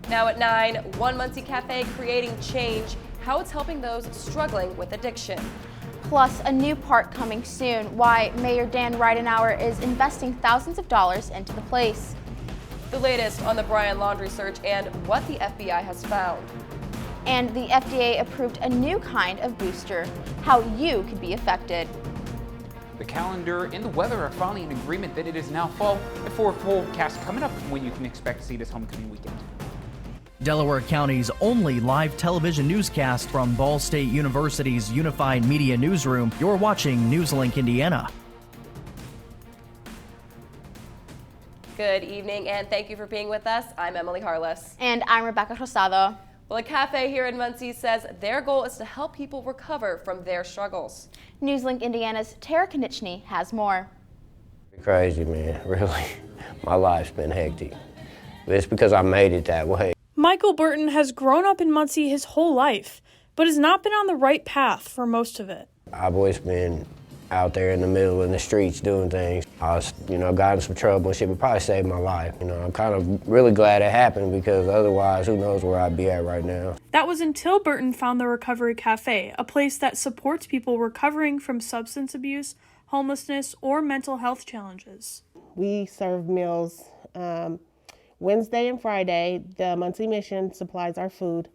Now at 9, One Muncie Cafe creating change, how it's helping those struggling with addiction. Plus, a new park coming soon, why Mayor Dan Ridenhour is investing thousands of dollars into the place. The latest on the Bryan laundry search and what the FBI has found. And the FDA approved a new kind of booster, how you could be affected. The calendar and the weather are finally in agreement that it is now fall, and for a forecast coming up when you can expect to see this homecoming weekend. Delaware County's only live television newscast from Ball State University's Unified Media Newsroom. You're watching NewsLink Indiana. Good evening and thank you for being with us. I'm Emily Harless. And I'm Rebecca Rosado. Well, a cafe here in Muncie says their goal is to help people recover from their struggles. NewsLink Indiana's Tara Konieczny has more. Crazy, man, really. My life's been hectic. But it's because I made it that way. Michael Burton has grown up in Muncie his whole life, but has not been on the right path for most of it. I've always been out there in the middle in the streets doing things. I was, got in some trouble and shit, but probably saved my life. I'm kind of really glad it happened because otherwise, who knows where I'd be at right now. That was until Burton found the Recovery Cafe, a place that supports people recovering from substance abuse, homelessness, or mental health challenges. We serve meals Wednesday and Friday. The Muncie Mission supplies our food.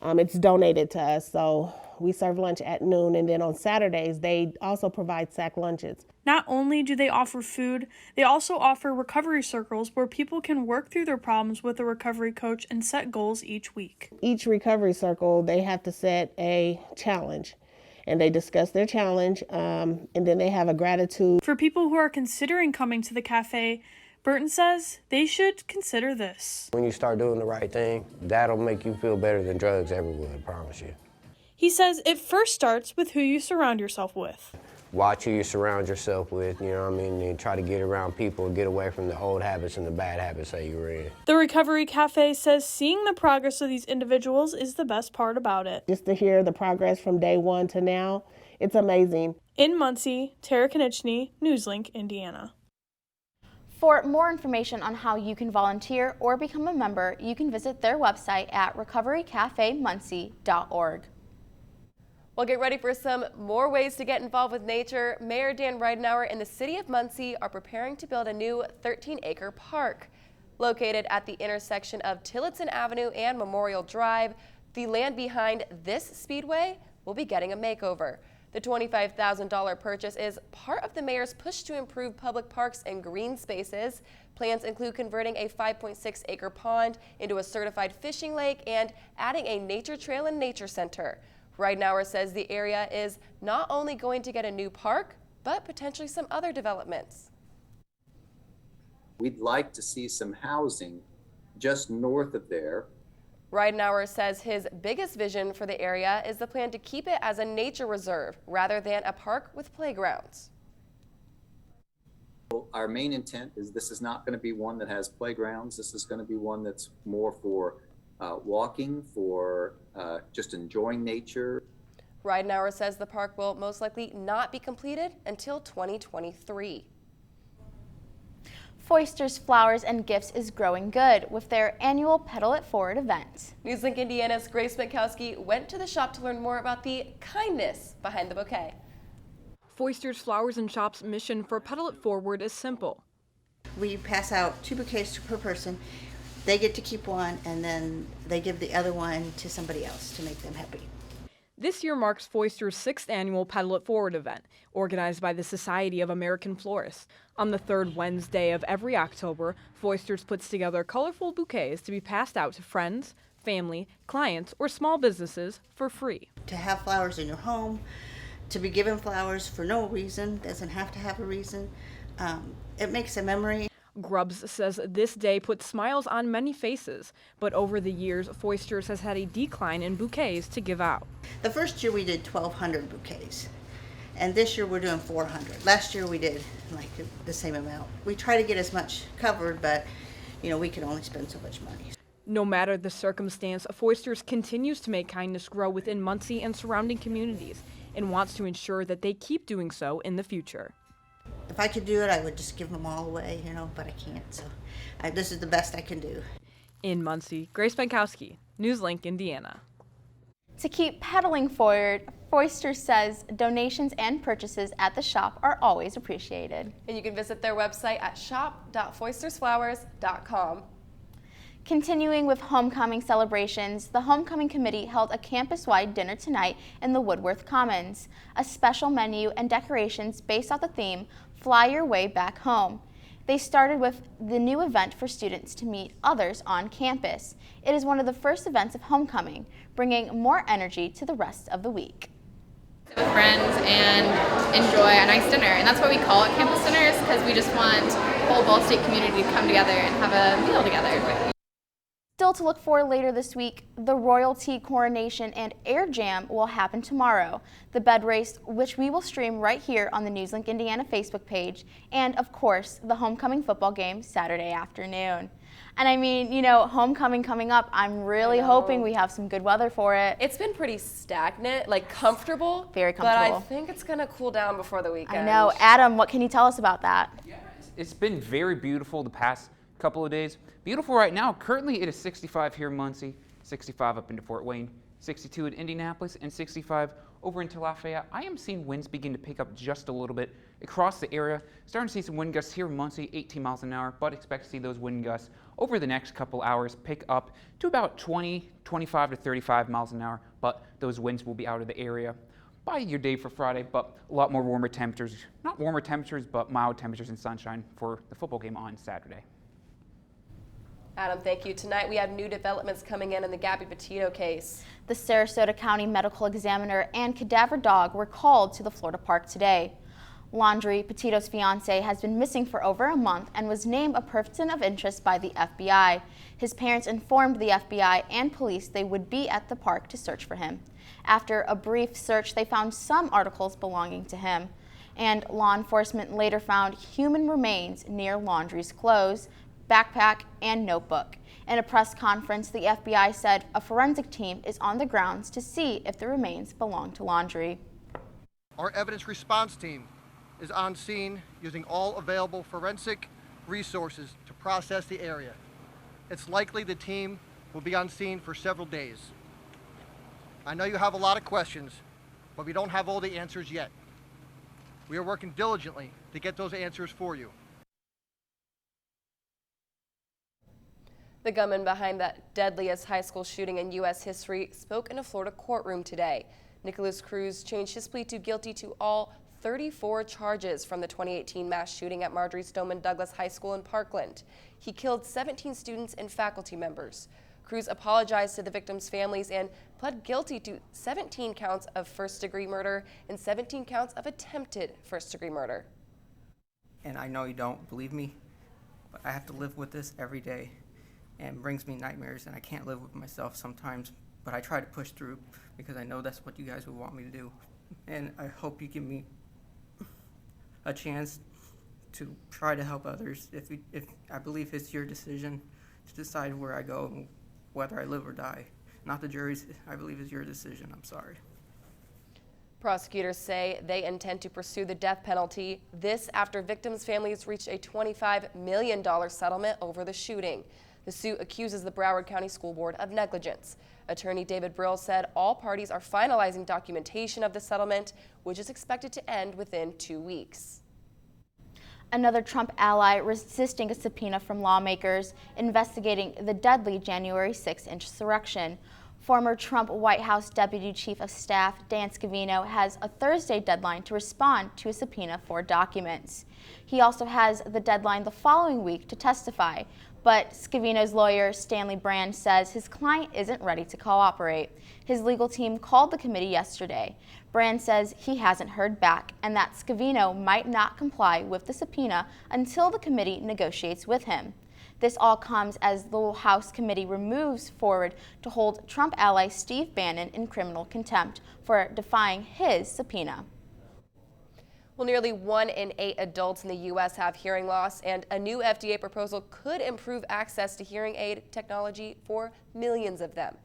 It's donated to us, so we serve lunch at noon, and then on Saturdays, they also provide sack lunches. Not only do they offer food, they also offer recovery circles where people can work through their problems with a recovery coach and set goals each week. Each recovery circle, they have to set a challenge, and they discuss their challenge, and then they have a gratitude. For people who are considering coming to the cafe, Burton says they should consider this. When you start doing the right thing, that'll make you feel better than drugs ever would, I promise you. He says it first starts with who you surround yourself with. Watch who you surround yourself with, and try to get around people and get away from the old habits and the bad habits that you were in. The Recovery Cafe says seeing the progress of these individuals is the best part about it. Just to hear the progress from day one to now, it's amazing. In Muncie, Tara Konieczny, NewsLink, Indiana. For more information on how you can volunteer or become a member, you can visit their website at recoverycafemuncie.org. Well, get ready for some more ways to get involved with nature. Mayor Dan Ridenhour and the city of Muncie are preparing to build a new 13-acre park. Located at the intersection of Tillotson Avenue and Memorial Drive, the land behind this speedway will be getting a makeover. The $25,000 purchase is part of the mayor's push to improve public parks and green spaces. Plans include converting a 5.6-acre pond into a certified fishing lake and adding a nature trail and nature center. Ridenhour says the area is not only going to get a new park, but potentially some other developments. We'd like to see some housing just north of there. Ridenhour says his biggest vision for the area is the plan to keep it as a nature reserve rather than a park with playgrounds. Our main intent is this is not going to be one that has playgrounds. This is going to be one that's more for walking, for just enjoying nature. Ridenhour says the park will most likely not be completed until 2023. Foister's Flowers and Gifts is growing good with their annual Pedal It Forward event. NewsLink Indiana's Grace Minkowski went to the shop to learn more about the kindness behind the bouquet. Foister's Flowers and Shop's mission for Pedal It Forward is simple. We pass out 2 bouquets per person. They get to keep one, and then they give the other one to somebody else to make them happy. This year marks Foister's 6th annual Pedal It Forward event, organized by the Society of American Florists. On the 3rd Wednesday of every October, Foister's puts together colorful bouquets to be passed out to friends, family, clients, or small businesses for free. To have flowers in your home, to be given flowers for no reason, doesn't have to have a reason. It makes a memory. Grubbs says this day puts smiles on many faces, but over the years, Foister's has had a decline in bouquets to give out. The first year we did 1,200 bouquets, and this year we're doing 400. Last year we did like the same amount. We try to get as much covered, but we can only spend so much money. No matter the circumstance, Foister's continues to make kindness grow within Muncie and surrounding communities, and wants to ensure that they keep doing so in the future. If I could do it, I would just give them all away, but I can't, so this is the best I can do. In Muncie, Grace Benkowski, NewsLink, Indiana. To keep pedaling forward, Foister says donations and purchases at the shop are always appreciated. And you can visit their website at shop.foistersflowers.com. Continuing with homecoming celebrations, the Homecoming Committee held a campus-wide dinner tonight in the Woodworth Commons. A special menu and decorations based off the theme, Fly Your Way Back Home. They started with the new event for students to meet others on campus. It is one of the first events of homecoming, bringing more energy to the rest of the week. With friends and enjoy a nice dinner, and that's why we call it campus dinners, because we just want the whole Ball State community to come together and have a meal together. Still to look for later this week, the royalty coronation and air jam will happen tomorrow. The bed race, which we will stream right here on the NewsLink Indiana Facebook page, and of course, the homecoming football game Saturday afternoon. And I mean, you know, homecoming coming up, I'm really hoping we have some good weather for it. It's been pretty stagnant, like comfortable. Very comfortable. But I think it's going to cool down before the weekend. I know. Adam, what can you tell us about that? Yeah, it's been very beautiful the past couple of days. Beautiful right now. Currently, it is 65 here in Muncie, 65 up into Fort Wayne, 62 in Indianapolis, and 65 over into Lafayette. I am seeing winds begin to pick up just a little bit across the area. Starting to see some wind gusts here in Muncie, 18 miles an hour, but expect to see those wind gusts over the next couple hours pick up to about 25 to 35 miles an hour, but those winds will be out of the area by your day for Friday, but a lot more warmer temperatures, not warmer temperatures, but mild temperatures and sunshine for the football game on Saturday. Adam, thank you. Tonight we have new developments coming in the Gabby Petito case. The Sarasota County Medical Examiner and cadaver dog were called to the Florida Park today. Laundry, Petito's fiance, has been missing for over a month and was named a person of interest by the FBI. His parents informed the FBI and police they would be at the park to search for him. After a brief search, they found some articles belonging to him. And law enforcement later found human remains near Laundry's clothes, backpack, and notebook. In a press conference, the FBI said a forensic team is on the grounds to see if the remains belong to Laundry. Our evidence response team is on scene using all available forensic resources to process the area. It's likely the team will be on scene for several days. I know you have a lot of questions, but we don't have all the answers yet. We are working diligently to get those answers for you. The gunman behind that deadliest high school shooting in U.S. history spoke in a Florida courtroom today. Nicholas Cruz changed his plea to guilty to all 34 charges from the 2018 mass shooting at Marjory Stoneman Douglas High School in Parkland. He killed 17 students and faculty members. Cruz apologized to the victims' families and pled guilty to 17 counts of first-degree murder and 17 counts of attempted first-degree murder. And I know you don't believe me, but I have to live with this every day. And it brings me nightmares, and I can't live with myself sometimes, but I try to push through because I know that's what you guys would want me to do. And I hope you give me a chance to try to help others. If I believe it's your decision to decide where I go and whether I live or die. Not the jury's, I believe it's your decision. I'm sorry. Prosecutors say they intend to pursue the death penalty. This after victims' families reached a $25 million settlement over the shooting. The suit accuses the Broward County School Board of negligence. Attorney David Brill said all parties are finalizing documentation of the settlement, which is expected to end within 2 weeks. Another Trump ally resisting a subpoena from lawmakers investigating the deadly January 6th insurrection. Former Trump White House Deputy Chief of Staff Dan Scavino has a Thursday deadline to respond to a subpoena for documents. He also has the deadline the following week to testify, but Scavino's lawyer, Stanley Brand, says his client isn't ready to cooperate. His legal team called the committee yesterday. Brand says he hasn't heard back and that Scavino might not comply with the subpoena until the committee negotiates with him. This all comes as the House committee moves forward to hold Trump ally Steve Bannon in criminal contempt for defying his subpoena. Well, nearly 1 in 8 adults in the U.S. have hearing loss, and a new FDA proposal could improve access to hearing aid technology for millions of them.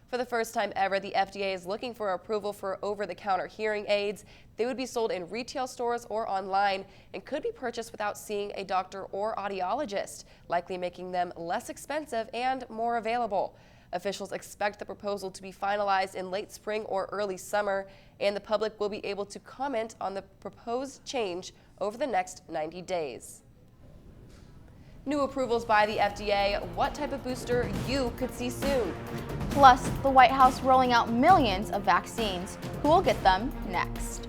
For the first time ever, the FDA is looking for approval for over-the-counter hearing aids. They would be sold in retail stores or online and could be purchased without seeing a doctor or audiologist, likely making them less expensive and more available. Officials expect the proposal to be finalized in late spring or early summer, and the public will be able to comment on the proposed change over the next 90 days. New approvals by the FDA, what type of booster you could see soon. Plus, the White House rolling out millions of vaccines. Who will get them next?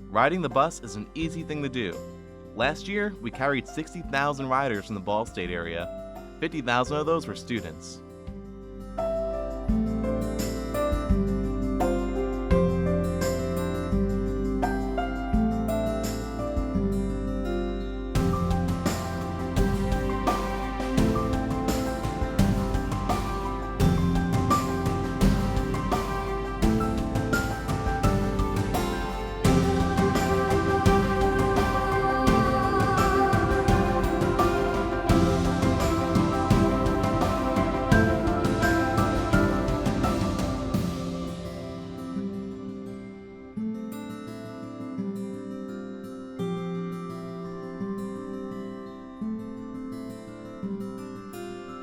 Riding the bus is an easy thing to do. Last year, we carried 60,000 riders from the Ball State area. 50,000 of those were students.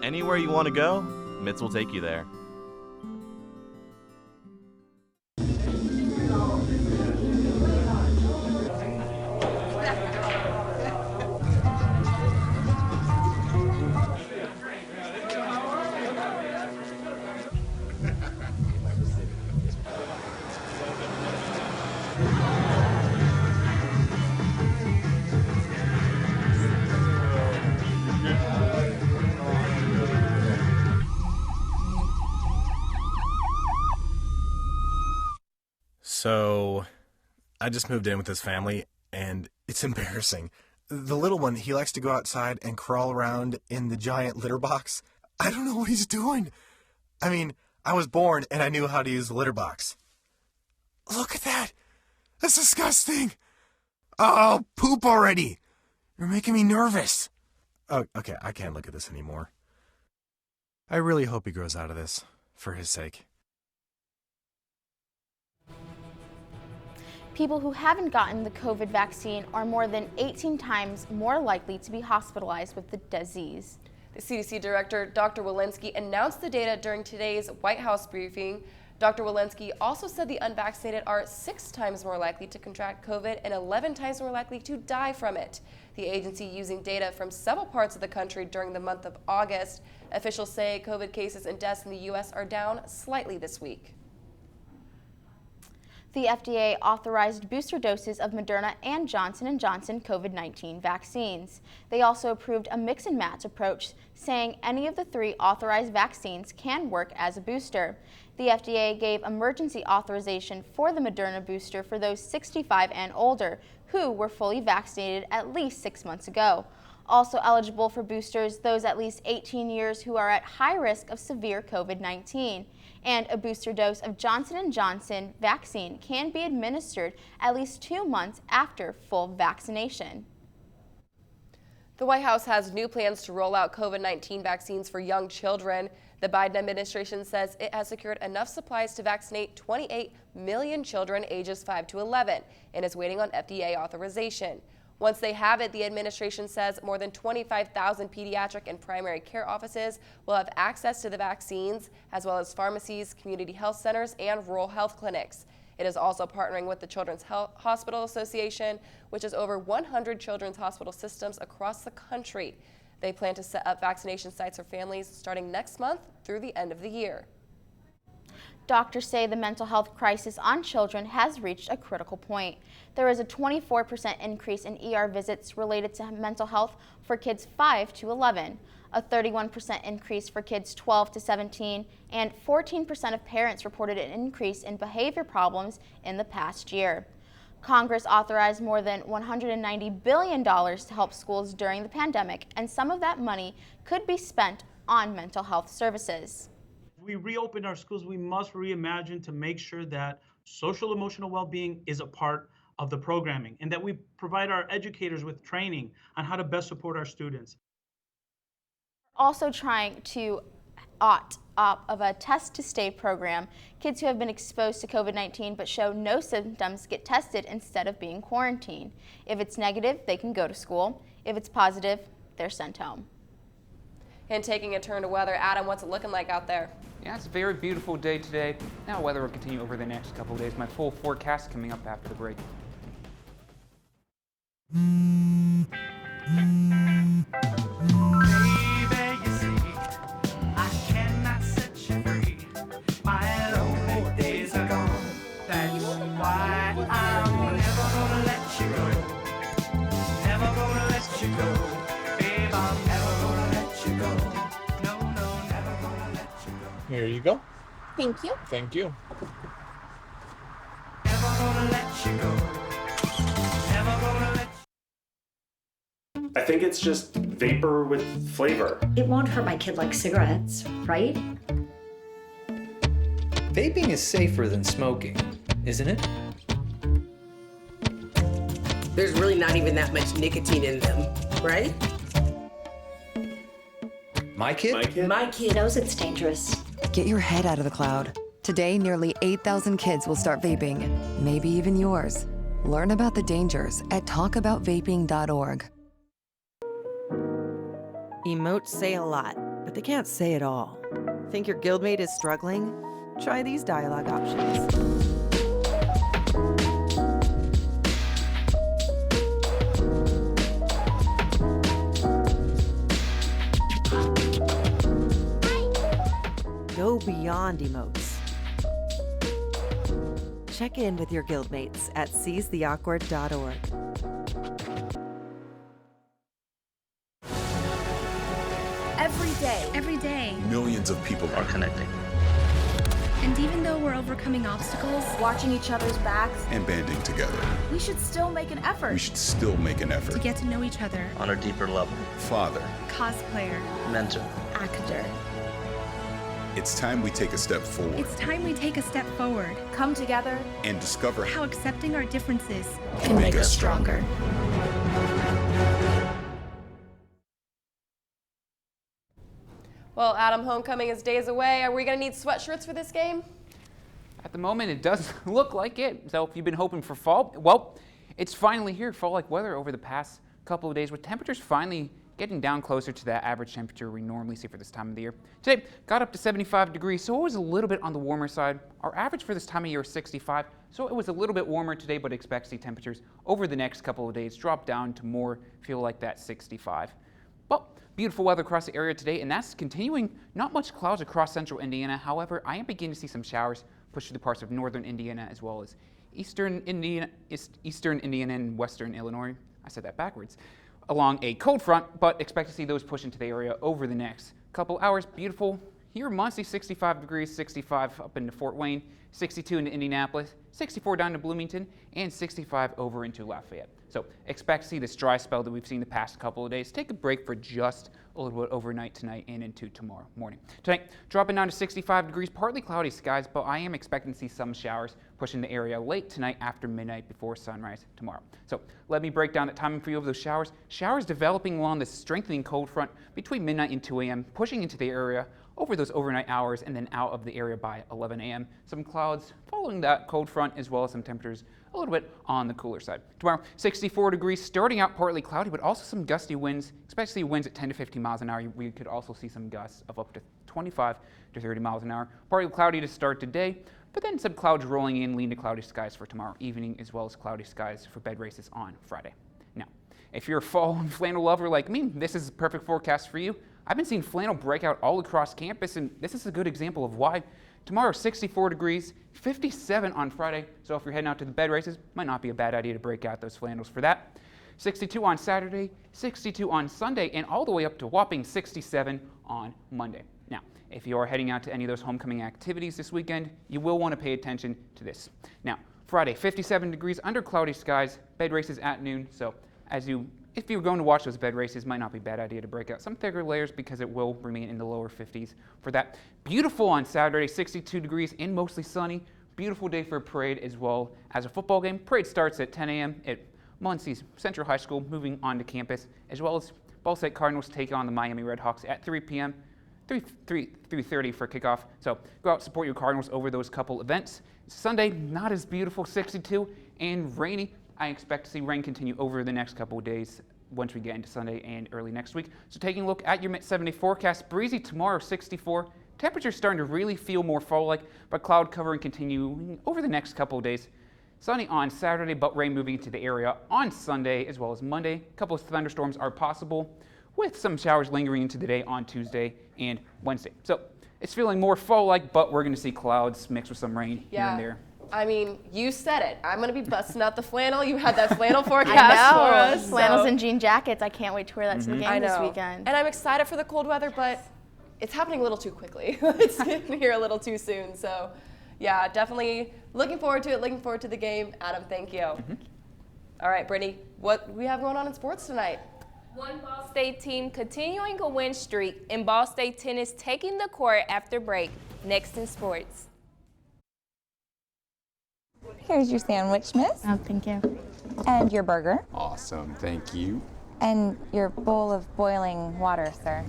Anywhere you want to go, MITS will take you there. So, I just moved in with his family, and it's embarrassing. The little one, he likes to go outside and crawl around in the giant litter box. I don't know what he's doing. I mean, I was born and I knew how to use the litter box. Look at that! That's disgusting! Oh, poop already! You're making me nervous. Oh, okay, I can't look at this anymore. I really hope he grows out of this, for his sake. People who haven't gotten the COVID vaccine are more than 18 times more likely to be hospitalized with the disease. The CDC Director, Dr. Walensky, announced the data during today's White House briefing. Dr. Walensky also said the unvaccinated are 6 times more likely to contract COVID and 11 times more likely to die from it. The agency using data from several parts of the country during the month of August. Officials say COVID cases and deaths in the U.S. are down slightly this week. The FDA authorized booster doses of Moderna and Johnson & Johnson COVID-19 vaccines. They also approved a mix and match approach, saying any of the 3 authorized vaccines can work as a booster. The FDA gave emergency authorization for the Moderna booster for those 65 and older who were fully vaccinated at least 6 months ago. Also eligible for boosters, those at least 18 years who are at high risk of severe COVID-19. And a booster dose of Johnson & Johnson vaccine can be administered at least 2 months after full vaccination. The White House has new plans to roll out COVID-19 vaccines for young children. The Biden administration says it has secured enough supplies to vaccinate 28 million children ages 5 to 11 and is waiting on FDA authorization. Once they have it, the administration says more than 25,000 pediatric and primary care offices will have access to the vaccines, as well as pharmacies, community health centers, and rural health clinics. It is also partnering with the Children's Hospital Association, which has over 100 children's hospital systems across the country. They plan to set up vaccination sites for families starting next month through the end of the year. Doctors say the mental health crisis on children has reached a critical point. There is a 24% increase in ER visits related to mental health for kids 5 to 11, a 31% increase for kids 12 to 17, and 14% of parents reported an increase in behavior problems in the past year. Congress authorized more than $190 billion to help schools during the pandemic, and some of that money could be spent on mental health services. If we reopen our schools, we must reimagine to make sure that social emotional well-being is a part of the programming and that we provide our educators with training on how to best support our students. Also trying to opt of a test to stay program. Kids who have been exposed to COVID-19 but show no symptoms get tested instead of being quarantined. If it's negative, they can go to school. If it's positive, they're sent home. And taking a turn to weather, Adam, what's it looking like out there? Yeah, it's a very beautiful day today. Now weather will continue over the next couple of days. My full forecast coming up after the break. Here you go. Thank you. Thank you. I think it's just vapor with flavor. It won't hurt my kid like cigarettes, right? Vaping is safer than smoking, isn't it? There's really not even that much nicotine in them, right? My kid? My kid knows it's dangerous. Get your head out of the cloud. Today, nearly 8,000 kids will start vaping, maybe even yours. Learn about the dangers at talkaboutvaping.org. Emotes say a lot, but they can't say it all. Think your guildmate is struggling? Try these dialogue options. Go beyond emotes. Check in with your guildmates at seizetheawkward.org. Every day, millions of people are connecting. And even though we're overcoming obstacles, watching each other's backs, and banding together, we should still make an effort. We should still make an effort to get to know each other on a deeper level. Father, cosplayer, mentor, actor. It's time we take a step forward. It's time we take a step forward. Come together and discover how accepting our differences can make us stronger. Well, Adam, homecoming is days away. Are we going to need sweatshirts for this game? At the moment, it does look like it. So if you've been hoping for fall, well, it's finally here. Fall-like weather over the past couple of days with temperatures finally getting down closer to that average temperature we normally see for this time of the year. Today, got up to 75 degrees, so it was a little bit on the warmer side. Our average for this time of year is 65, so it was a little bit warmer today, but expect to see temperatures over the next couple of days drop down to more feel like that 65. Well, beautiful weather across the area today, and that's continuing. Not much clouds across central Indiana. However, I am beginning to see some showers push through parts of northern Indiana as well as eastern Indiana and western Illinois. I said that backwards. Along a cold front, but expect to see those push into the area over the next couple hours. Beautiful here in Muncie, 65 degrees, 65 up into Fort Wayne, 62 into Indianapolis, 64 down to Bloomington, and 65 over into Lafayette. So expect to see this dry spell that we've seen the past couple of days. Take a break for just a little bit overnight tonight and into tomorrow morning. Tonight, dropping down to 65 degrees, partly cloudy skies, but I am expecting to see some showers pushing the area late tonight after midnight before sunrise tomorrow. So let me break down the timing for you of those showers. Showers developing along the strengthening cold front between midnight and 2 a.m., pushing into the area over those overnight hours and then out of the area by 11 a.m. Some clouds following that cold front as well as some temperatures a little bit on the cooler side. Tomorrow, 64 degrees, starting out partly cloudy, but also some gusty winds, especially winds at 10 to 15 miles an hour. We could also see some gusts of up to 25 to 30 miles an hour. Partly cloudy to start today, but then some clouds rolling in, lean to cloudy skies for tomorrow evening, as well as cloudy skies for bed races on Friday. Now, if you're a fall and flannel lover like me, this is a perfect forecast for you. I've been seeing flannel break out all across campus, and this is a good example of why. Tomorrow, 64 degrees, 57 on Friday, so if you're heading out to the bed races, might not be a bad idea to break out those flannels for that. 62 on Saturday, 62 on Sunday, and all the way up to whopping 67 on Monday. Now, if you are heading out to any of those homecoming activities this weekend, you will want to pay attention to this. Now, Friday, 57 degrees under cloudy skies, bed races at noon, so if you're going to watch those bed races, might not be a bad idea to break out some thicker layers because it will remain in the lower 50s for that. Beautiful on Saturday, 62 degrees and mostly sunny. Beautiful day for a parade as well as a football game. Parade starts at 10 a.m. at Muncie Central High School, moving onto campus, as well as Ball State Cardinals take on the Miami Redhawks at 3 p.m. 3:30 for kickoff. So go out, support your Cardinals over those couple events. Sunday, not as beautiful, 62 and rainy. I expect to see rain continue over the next couple of days once we get into Sunday and early next week. So taking a look at your mid-70 forecast, breezy tomorrow, 64. Temperatures starting to really feel more fall-like, but cloud covering continuing over the next couple of days. Sunny on Saturday, but rain moving into the area on Sunday as well as Monday. A couple of thunderstorms are possible, with some showers lingering into the day on Tuesday and Wednesday. So it's feeling more fall-like, but we're going to see clouds mixed with some rain here and there. I mean, you said it. I'm going to be busting out the flannel. You had that flannel forecast for us. Flannels and jean jackets. I can't wait to wear that to the game this weekend. And I'm excited for the cold weather, but it's happening a little too quickly. It's getting here a little too soon. So, yeah, definitely looking forward to it. Looking forward to the game. Adam, thank you. All right, Brittany, what do we have going on in sports tonight? One Ball State team continuing a win streak, and Ball State tennis taking the court after break. Next in sports. Here's your sandwich, miss. Oh, thank you. And your burger. Awesome, thank you. And your bowl of boiling water, sir.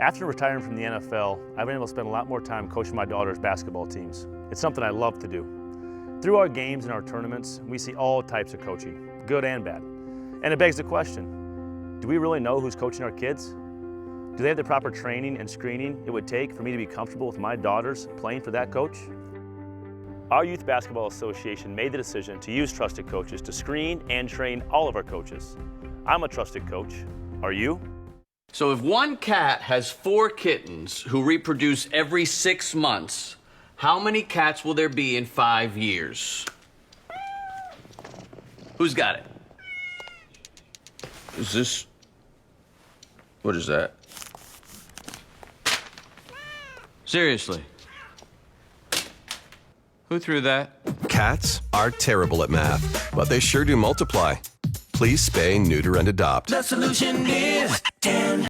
After retiring from the NFL, I've been able to spend a lot more time coaching my daughter's basketball teams. It's something I love to do. Through our games and our tournaments, we see all types of coaching, good and bad. And it begs the question, do we really know who's coaching our kids? Do they have the proper training and screening it would take for me to be comfortable with my daughters playing for that coach? Our Youth Basketball Association made the decision to use trusted coaches to screen and train all of our coaches. I'm a trusted coach. Are you? So if one cat has 4 kittens who reproduce every 6 months, how many cats will there be in 5 years? Who's got it? Is this... What is that? Seriously? Who threw that? Cats are terrible at math, but they sure do multiply. Please spay, neuter, and adopt. The solution is 10.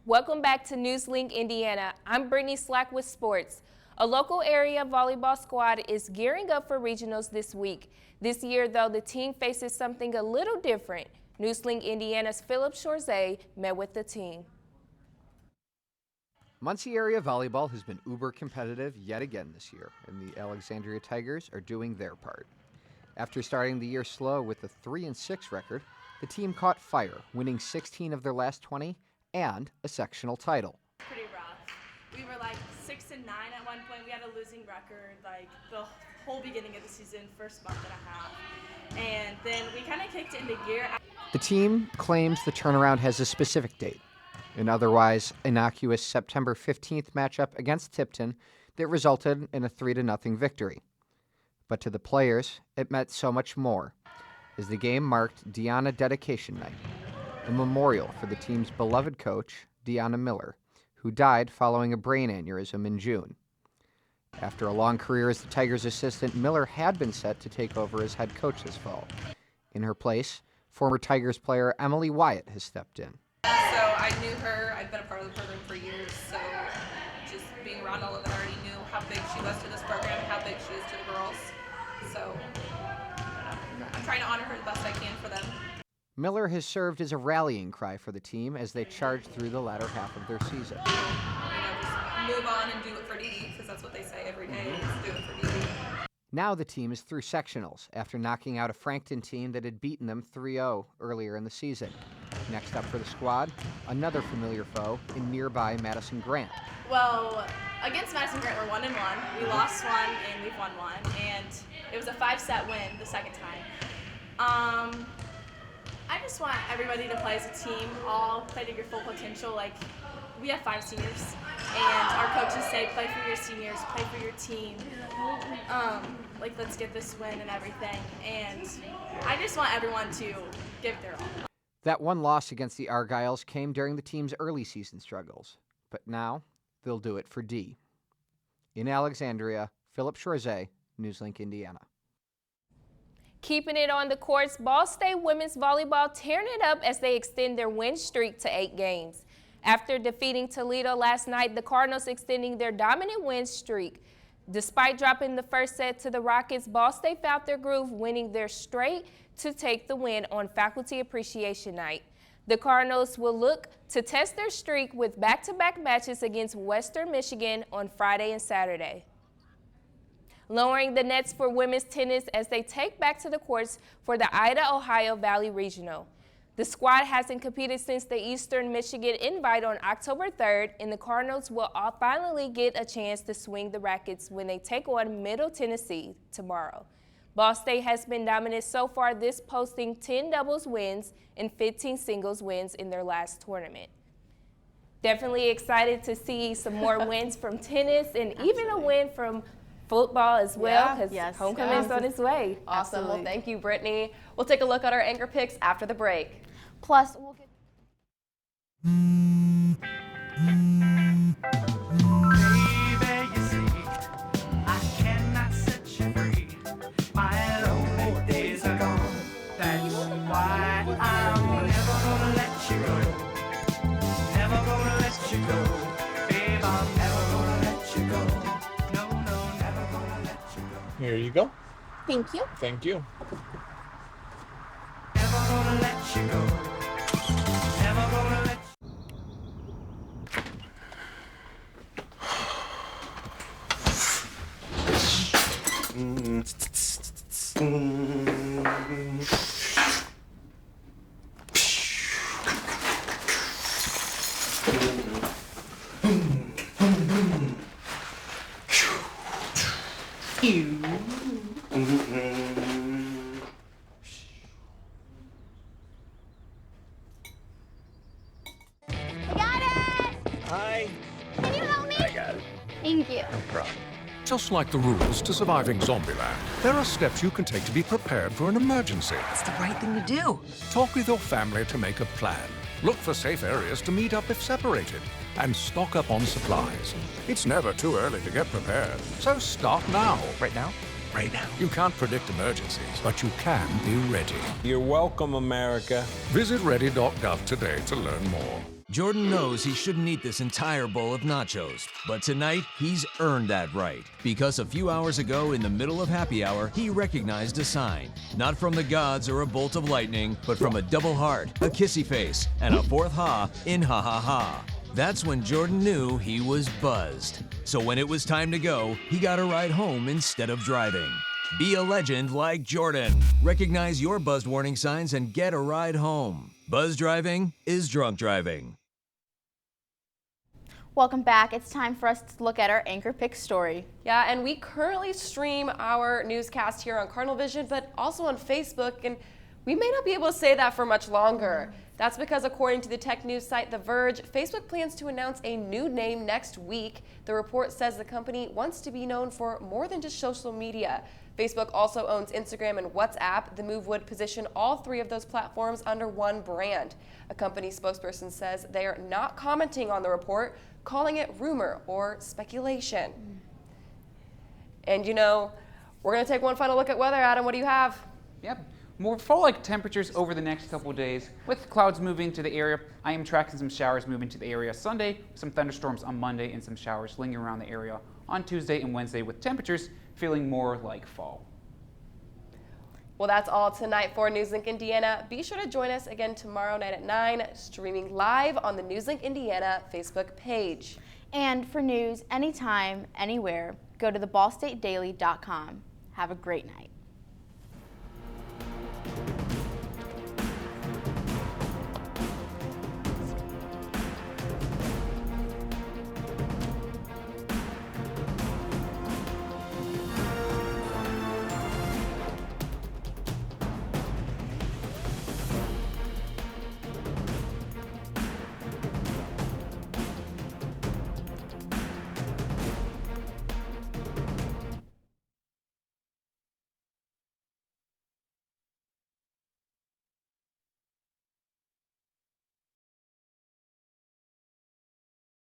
Welcome back to NewsLink Indiana. I'm Brittany Slack with sports. A local area volleyball squad is gearing up for regionals this week. This year, though, the team faces something a little different. NewsLink Indiana's Philip Shorzay met with the team. Muncie area volleyball has been uber competitive yet again this year, and the Alexandria Tigers are doing their part. After starting the year slow with a 3-6 record, the team caught fire, winning 16 of their last 20 and a sectional title. Pretty rough. We were like 6-9 at one point. We had a losing record like the whole beginning of the season, first month and a half. And then we kind of kicked it into gear. The team claims the turnaround has a specific date, an otherwise innocuous September 15th matchup against Tipton that resulted in a 3-0 victory. But to the players, it meant so much more, as the game marked Deanna Dedication Night, a memorial for the team's beloved coach, Deanna Miller, who died following a brain aneurysm in June. After a long career as the Tigers' assistant, Miller had been set to take over as head coach this fall. In her place, former Tigers player Emily Wyatt has stepped in. So I knew her, I've been a part of the program for years, so just being around all of it, I already knew how big she was to this program and how big she is to the girls. So I'm trying to honor her the best I can for them. Miller has served as a rallying cry for the team as they charge through the latter half of their season. Just move on and do it for Dee, because that's what they say every day, is do it for Dee. Now the team is through sectionals after knocking out a Frankton team that had beaten them 3-0 earlier in the season. Next up for the squad, another familiar foe in nearby Madison Grant. Well, against Madison Grant, we're 1-1. We lost one and we've won one, and it was a 5-set win the second time. I just want everybody to play as a team, all play to your full potential. Like, we have 5 seniors, and our coaches say play for your seniors, play for your team. Like, let's get this win and everything. And I just want everyone to give their all. That one loss against the Argyles came during the team's early season struggles, but now they'll do it for D. In Alexandria, Philip Chorzay, NewsLink, Indiana. Keeping it on the courts, Ball State women's volleyball tearing it up as they extend their win streak to 8 games. After defeating Toledo last night, the Cardinals extending their dominant win streak. Despite dropping the first set to the Rockets, Ball State found their groove, winning their straight to take the win on Faculty Appreciation Night. The Cardinals will look to test their streak with back-to-back matches against Western Michigan on Friday and Saturday. Lowering the nets for women's tennis as they take back to the courts for the Ida Ohio Valley Regional. The squad hasn't competed since the Eastern Michigan Invite on October 3rd, and the Cardinals will finally get a chance to swing the rackets when they take on Middle Tennessee tomorrow. Ball State has been dominant so far, this posting 10 doubles wins and 15 singles wins in their last tournament. Definitely excited to see some more wins from tennis and even a win from football as well, because homecoming's on its way. Awesome. Well, thank you, Brittany. We'll take a look at our anchor picks after the break. Plus, we'll get... Here you go. Thank you. Thank you. Hi. Can you help me? I got it. Thank you. No problem. Just like the rules to surviving Zombieland, there are steps you can take to be prepared for an emergency. It's the right thing to do. Talk with your family to make a plan. Look for safe areas to meet up if separated. And stock up on supplies. It's never too early to get prepared. So start now. Right now? Right now. You can't predict emergencies, but you can be ready. You're welcome, America. Visit ready.gov today to learn more. Jordan knows he shouldn't eat this entire bowl of nachos, but tonight he's earned that right. Because a few hours ago, in the middle of happy hour, he recognized a sign. Not from the gods or a bolt of lightning, but from a double heart, a kissy face, and a fourth ha in ha ha ha. That's when Jordan knew he was buzzed. So when it was time to go, he got a ride home instead of driving. Be a legend like Jordan. Recognize your buzzed warning signs and get a ride home. Buzz driving is drunk driving. Welcome back. It's time for us to look at our anchor pick story. Yeah, and we currently stream our newscast here on Cardinal Vision, but also on Facebook, and we may not be able to say that for much longer. That's because according to the tech news site The Verge, Facebook plans to announce a new name next week. The report says the company wants to be known for more than just social media. Facebook also owns Instagram and WhatsApp. The move would position all 3 of those platforms under one brand. A company spokesperson says they are not commenting on the report, calling it rumor or speculation. And you know, we're going to take one final look at weather. Adam, what do you have? Yep. More fall-like temperatures over the next couple of days. With clouds moving to the area, I am tracking some showers moving to the area Sunday, some thunderstorms on Monday, and some showers lingering around the area on Tuesday and Wednesday, with temperatures feeling more like fall. Well, that's all tonight for NewsLink Indiana. Be sure to join us again tomorrow night at 9, streaming live on the NewsLink Indiana Facebook page. And for news anytime, anywhere, go to theballstatedaily.com. Have a great night.